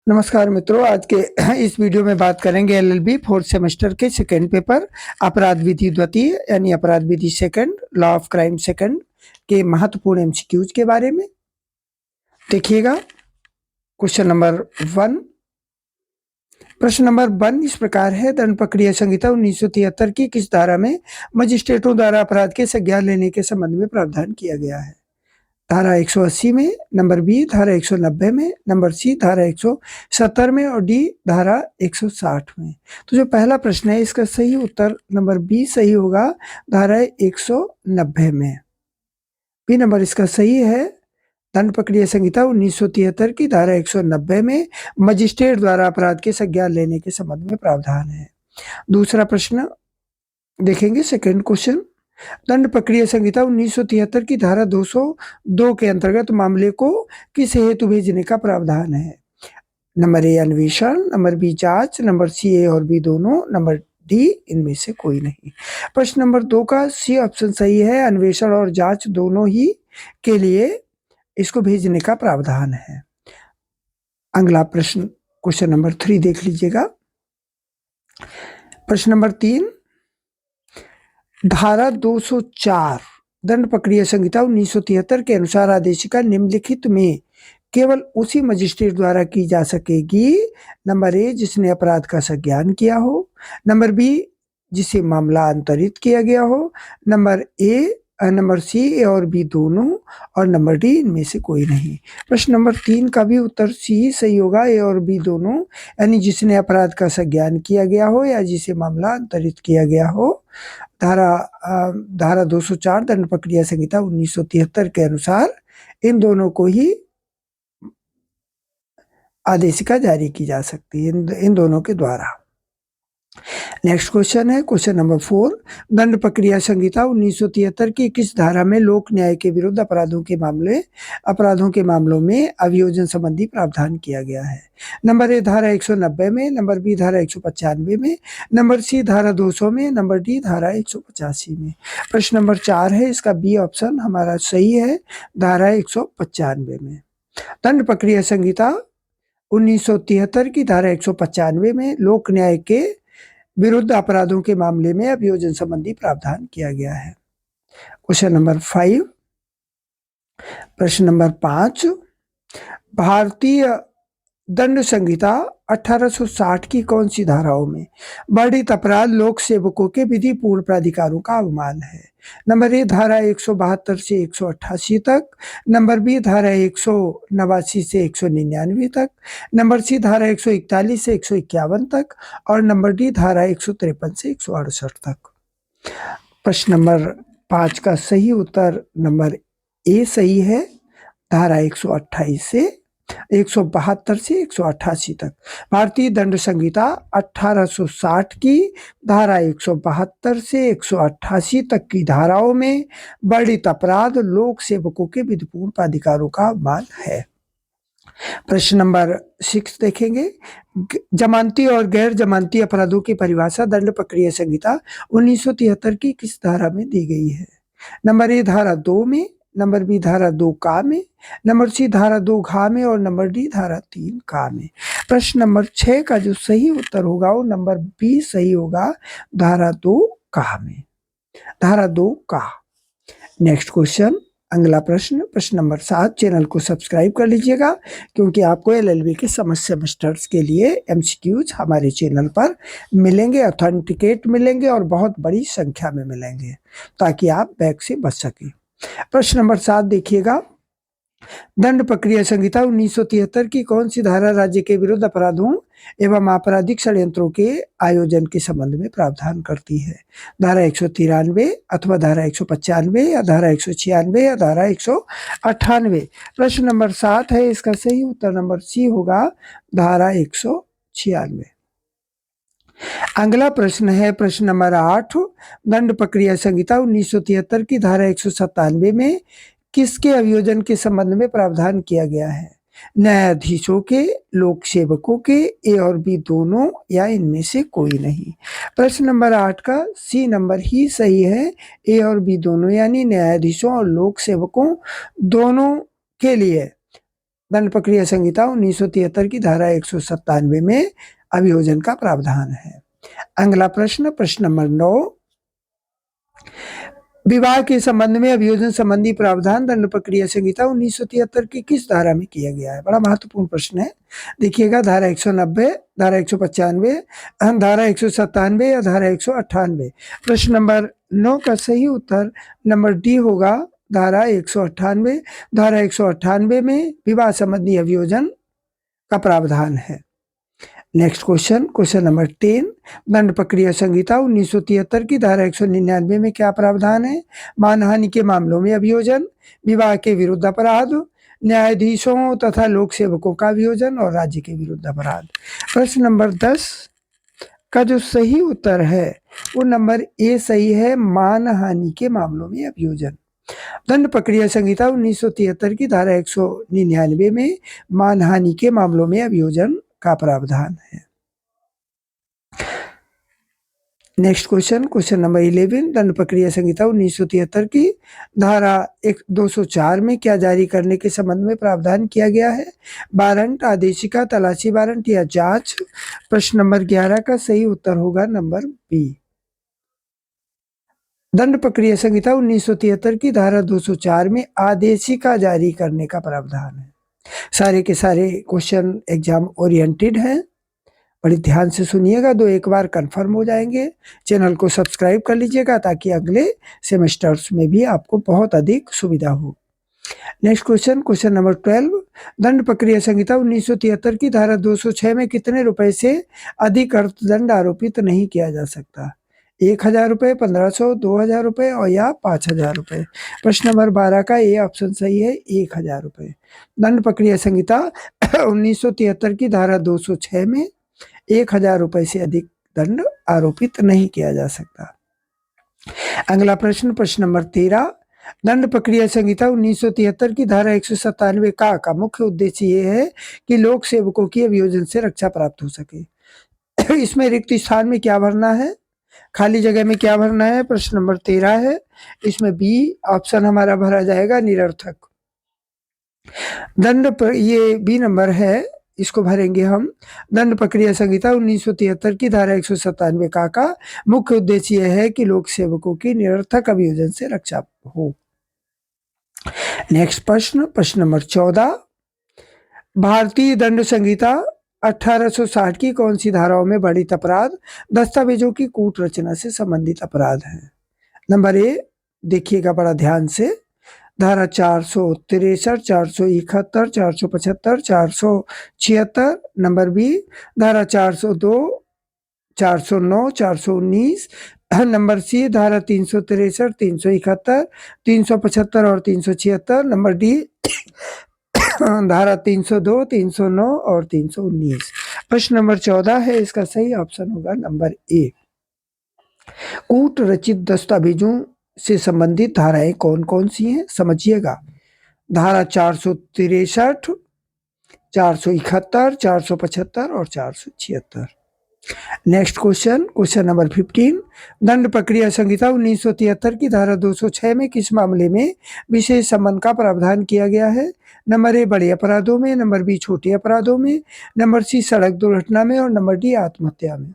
नमस्कार मित्रों, आज के इस वीडियो में बात करेंगे एलएलबी फोर्थ सेमेस्टर के सेकंड पेपर अपराध विधि द्वितीय यानी अपराध विधि second law of crime second के महत्वपूर्ण एमसीक्यूज के बारे में। देखिएगा क्वेश्चन नंबर 1। प्रश्न नंबर 1 इस प्रकार है, दंड प्रक्रिया संहिता 1973 की किस धारा में मजिस्ट्रेटों द्वारा अपराध के संज्ञान लेने के संबंध में प्रावधान किया गया है? धारा 180 में, नंबर बी धारा 190 में, नंबर सी धारा 170 में और डी धारा 160 में। तो जो पहला प्रश्न है इसका सही उत्तर नंबर बी सही होगा, धारा 190 में। बी नंबर इसका सही है। दंड प्रक्रिया संहिता 1973 की धारा 190 में मजिस्ट्रेट द्वारा अपराध के संज्ञान लेने के संबंध में प्रावधान है। दूसरा प्रश्न देखेंगे, सेकेंड क्वेश्चन। दंड प्रक्रिया संहिता 1973 की धारा 202 के अंतर्गत मामले को किस हेतु भेजने का प्रावधान है? नंबर ए अन्वेषण, नंबर बी जांच, नंबर सी ए और बी दोनों, नंबर डी इनमें से कोई नहीं। प्रश्न नंबर 2 का सी ऑप्शन सही है, अन्वेषण और जांच दोनों ही के लिए इसको भेजने का प्रावधान है। अगला प्रश्न क्वेश्चन नंबर 3 देख लीजिएगा। प्रश्न नंबर 3, धारा 204 दंड प्रक्रिया संहिता 1973 के अनुसार आदेशिका निम्नलिखित में केवल उसी मजिस्ट्रेट द्वारा की जा सकेगी। नंबर ए जिसने अपराध का संज्ञान किया हो, नंबर बी जिसे मामला अंतरित किया गया हो, नंबर सी ए और बी दोनों और नंबर डी इनमें से कोई नहीं। प्रश्न नंबर 3 का भी उत्तर सी सही होगा, ए और बी दोनों, यानी जिसने अपराध का संज्ञान किया गया हो या जिसे मामला अंतरित किया गया हो। धारा 204 दंड प्रक्रिया संहिता 1973 के अनुसार इन दोनों को ही आदेशिका जारी की जा सकती है, इन दोनों के द्वारा। नेक्स्ट क्वेश्चन है क्वेश्चन नंबर 4, दंड प्रक्रिया संहिता 1973 की किस धारा में लोक न्याय के विरुद्ध अपराधों के मामलों में अभियोजन संबंधी प्रावधान किया गया है? नंबर ए धारा 190 में, नंबर बी धारा 195 में, नंबर सी धारा 200 में, नंबर डी धारा 185 में। प्रश्न नंबर 4 है, इसका बी ऑप्शन हमारा सही है, धारा 195 में। दंड प्रक्रिया संहिता 1973 की धारा 195 में लोक न्याय के विरुद्ध अपराधों के मामले में अभियोजन संबंधी प्रावधान किया गया है। क्वेश्चन नंबर 5, प्रश्न नंबर 5, भारतीय दंड संहिता 1860 की कौन सी धाराओं में वर्णित अपराध लोक सेवकों के विधि पूर्ण प्राधिकारों का अवमान है? नंबर ए धारा 172 से 188 तक, नंबर बी धारा 189 से 199 तक, नंबर सी धारा 141 से 151 तक और नंबर डी धारा 153 से 168 तक। प्रश्न नंबर 5 का सही उत्तर नंबर ए सही है, धारा 128 से 172 से 188 तक। भारतीय दंड संहिता 1860 की धारा 172 से 188 तक की धाराओं में वर्णित अपराध लोक सेवकों के विधिपूर्ण प्राधिकारों का अवमान है। प्रश्न नंबर 6 देखेंगे, जमानती और गैर जमानती अपराधों की परिभाषा दंड प्रक्रिया संहिता 1973 की किस धारा में दी गई है? नंबर ए धारा 2 में, नंबर बी धारा 2 का में, नंबर सी धारा 2 घा में और नंबर डी धारा 3 का में। प्रश्न नंबर 6 का जो सही उत्तर होगा वो नंबर बी सही होगा, धारा 2 का में, धारा 2 का। नेक्स्ट क्वेश्चन, अगला प्रश्न नंबर 7। चैनल को सब्सक्राइब कर लीजिएगा क्योंकि आपको एलएलबी के समस्त सेमेस्टर्स के लिए एमसीक्यूज हमारे चैनल पर मिलेंगे, ऑथेंटिकेट मिलेंगे और बहुत बड़ी संख्या में मिलेंगे ताकि आप बैक से बच सकें। प्रश्न नंबर 7 देखिएगा, दंड प्रक्रिया संहिता 1973 की कौन सी धारा राज्य के विरुद्ध अपराधों एवं आपराधिक षड्यंत्रों के आयोजन के संबंध में प्रावधान करती है? धारा 193 अथवा धारा 195 या धारा 196 या धारा 198। प्रश्न नंबर 7 है, इसका सही उत्तर नंबर सी होगा, धारा 196। अगला प्रश्न है प्रश्न नंबर 8, दंड प्रक्रिया संहिता 1973 की धारा 197 में किसके अभियोजन के संबंध में प्रावधान किया गया है? न्यायाधीशों के, लोक सेवकों के, ए और बी दोनों या इनमें से कोई नहीं। प्रश्न नंबर 8 का सी नंबर ही सही है, ए और बी दोनों, यानी न्यायाधीशों और लोक सेवकों दोनों के लिए दंड प्रक्रिया संहिता 1973 की धारा 197 में अभियोजन का प्रावधान है। अगला प्रश्न, प्रश्न नंबर 9, विवाह के संबंध में अभियोजन संबंधी प्रावधान दंड प्रक्रिया संहिता 1973 की किस धारा में किया गया है? बड़ा महत्वपूर्ण प्रश्न है। देखिएगा, धारा 190, धारा 195, धारा 197 या धारा 198। प्रश्न नंबर 9 का सही उत्तर नंबर डी होगा, धारा 198। धारा 198 में विवाह संबंधी अभियोजन का प्रावधान है। नेक्स्ट क्वेश्चन, क्वेश्चन नंबर 10, दंड प्रक्रिया संहिता 1973 की धारा 199 में क्या प्रावधान है? मानहानि के मामलों में अभियोजन, विवाह के विरुद्ध अपराध, न्यायाधीशों तथा लोक सेवकों का अभियोजन और राज्य के विरुद्ध अपराध। प्रश्न नंबर 10 का जो सही उत्तर है वो नंबर ए सही है, मानहानि के मामलों में अभियोजन। दंड प्रक्रिया संहिता 1973 की धारा 199 में मानहानि के मामलों में अभियोजन का प्रावधान है। नेक्स्ट क्वेश्चन, क्वेश्चन नंबर 11, दंड प्रक्रिया संहिता 1973 की धारा 204 में क्या जारी करने के संबंध में प्रावधान किया गया है? वारंट, आदेशिका, तलाशी वारंट या जांच। प्रश्न नंबर 11 का सही उत्तर होगा नंबर बी। दंड प्रक्रिया संहिता 1973 की धारा 204 में आदेशिका जारी करने का प्रावधान है। सारे के सारे क्वेश्चन एग्जाम ओरिएंटेड हैं, बड़ी ध्यान से सुनिएगा, दो एक बार कंफर्म हो जाएंगे। चैनल को सब्सक्राइब कर लीजिएगा ताकि अगले सेमेस्टर्स में भी आपको बहुत अधिक सुविधा हो। नेक्स्ट क्वेश्चन, क्वेश्चन नंबर 12, दंड प्रक्रिया संहिता 1973 की धारा 206 में कितने रुपए से अधिक अर्थदंड आरोपित नहीं किया जा सकता? 1000 रुपये, 1500, 2000 रुपये और या 5000 रुपये। प्रश्न नंबर 12 का ए ऑप्शन सही है, 1000 रुपये। दंड प्रक्रिया संहिता 1973 की धारा 206 में 1000 रुपये से अधिक दंड आरोपित नहीं किया जा सकता। अगला प्रश्न, प्रश्न नंबर 13, दंड प्रक्रिया संहिता 1973 की धारा 197 का मुख्य उद्देश्य ये है कि लोक सेवकों की अभियोजन से रक्षा प्राप्त हो सके। इसमें रिक्त स्थान में क्या भरना है, खाली जगह में क्या भरना है? प्रश्न नंबर 13 है, इसमें बी ऑप्शन हमारा भरा जाएगा, निरर्थक। दंड पर ये बी नंबर है, इसको भरेंगे हम। दंड प्रक्रिया संहिता 1973 की धारा 197 का मुख्य उद्देश्य यह है कि लोक सेवकों की निरर्थक अभियोजन से रक्षा हो। नेक्स्ट प्रश्न, प्रश्न नंबर 14, भारतीय दंड संहिता 1860 की कौन सी धाराओं में वर्णित अपराध दस्तावेजों की कूट रचना से संबंधित अपराध है? नंबर ए, देखिएगा बड़ा ध्यान से, धारा 463, 471, 475, 476। नंबर बी, धारा 402, 409, 419। नंबर सी, धारा 363, 371, 375 और 376। नंबर डी, धारा 302, 309 और 319। प्रश्न नंबर 14 है, इसका सही ऑप्शन होगा नंबर ए। कूट रचित दस्तावेजों से संबंधित धाराएं कौन कौन सी हैं? समझिएगा, धारा 463, 471, 475 और 476। नेक्स्ट क्वेश्चन, क्वेश्चन नंबर 15, दंड प्रक्रिया संहिता 1973 की धारा 206 में किस मामले में विशेष सम्मन का प्रावधान किया गया है? नंबर ए, बड़े अपराधों में। नंबर बी, छोटे अपराधों में। नंबर सी, सड़क दुर्घटना में। और नंबर डी, आत्महत्या में।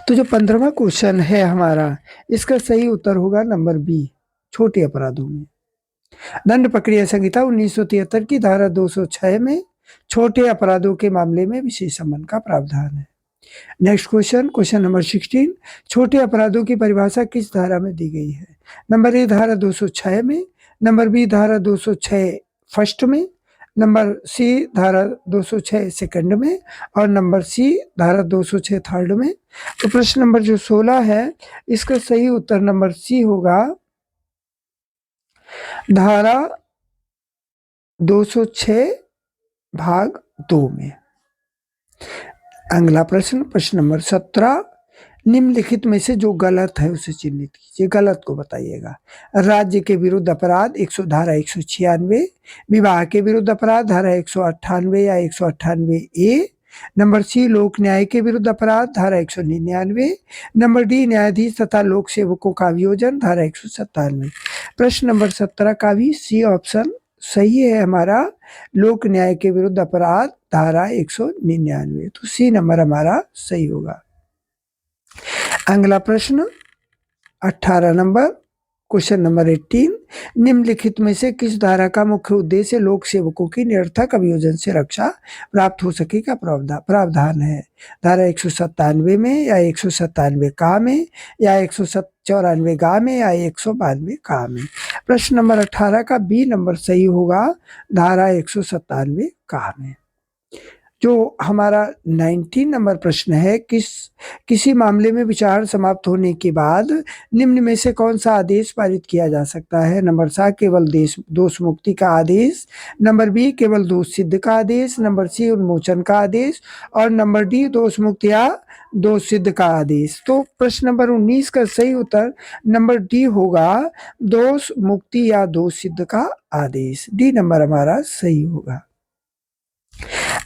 तो जो 15वां क्वेश्चन है हमारा, इसका सही उत्तर होगा नंबर बी, छोटे अपराधों में। दंड प्रक्रिया संहिता 1973 की धारा 206 में छोटे अपराधों के मामले में विशेष सम्मन का प्रावधान है। नेक्स्ट क्वेश्चन, क्वेश्चन नंबर 16, छोटे अपराधों की परिभाषा किस धारा में दी गई है? नंबर ए, धारा 206 में। नंबर बी, धारा 206 फर्स्ट में। नंबर सी, धारा 206 सेकंड में। और नंबर सी, धारा 206 थर्ड में। तो प्रश्न नंबर जो 16 है, इसका सही उत्तर नंबर सी होगा, धारा 206 भाग 2 में। अगला प्रश्न, प्रश्न नंबर 17, निम्नलिखित में से जो गलत है उसे चिन्हित कीजिए, गलत को बताइएगा। राज्य के विरुद्ध अपराध धारा 196, विवाह के विरुद्ध अपराध धारा 198 या 198 ए। नंबर सी, लोक न्याय के विरुद्ध अपराध धारा 199। नंबर डी, न्यायाधीश तथा लोक सेवकों का अभियोजन धारा 197। प्रश्न नंबर 17 का भी सी ऑप्शन सही है हमारा लोक न्याय के विरुद्ध अपराध धारा 199, तो सी नंबर हमारा सही होगा। अगला प्रश्न 18 नंबर, क्वेश्चन नंबर 18, निम्नलिखित में से किस धारा का मुख्य उद्देश्य लोक सेवकों की निरर्थक अभियोजन से रक्षा प्राप्त हो सके का प्रावधान है? धारा 197 में या 197 का में या 194 गा में या 192 का में? प्रश्न नंबर 18 का बी नंबर सही होगा, धारा 197 का में। जो हमारा 19 नंबर प्रश्न है, किसी मामले में विचार समाप्त होने के बाद निम्न में से कौन सा आदेश पारित किया जा सकता है? नंबर सा केवल दोष मुक्ति का आदेश, नंबर बी केवल दोष सिद्ध का आदेश, नंबर सी उन्मोचन का आदेश और नंबर डी दोष मुक्त या दोष सिद्ध का आदेश। तो प्रश्न नंबर 19 का सही उत्तर नंबर डी होगा, दोष मुक्ति या दोष सिद्ध का आदेश। डी नंबर हमारा सही होगा।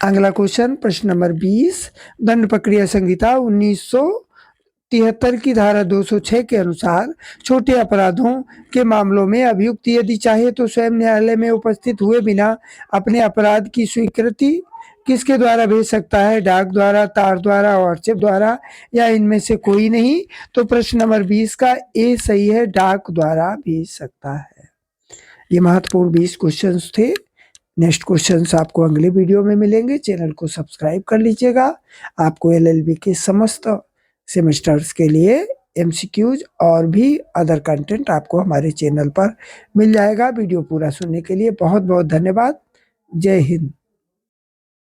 अगला क्वेश्चन प्रश्न नंबर 20, दंड प्रक्रिया संहिता 1973 की धारा 206 के अनुसार छोटे अपराधों के मामलों में अभियुक्त यदि चाहे तो स्वयं न्यायालय में उपस्थित हुए बिना अपने अपराध की स्वीकृति किसके द्वारा भेज सकता है? डाक द्वारा, तार द्वारा, व्हाट्सएप द्वारा या इनमें से कोई नहीं? तो प्रश्न नंबर 20 का ए सही है, डाक द्वारा भेज सकता है। ये महत्वपूर्ण 20 क्वेश्चंस थे। नेक्स्ट क्वेश्चंस आपको अगले वीडियो में मिलेंगे। चैनल को सब्सक्राइब कर लीजिएगा। आपको एलएलबी के समस्त सेमेस्टर्स के लिए एमसीक्यूज और भी अदर कंटेंट आपको हमारे चैनल पर मिल जाएगा। वीडियो पूरा सुनने के लिए बहुत बहुत धन्यवाद। जय हिंद।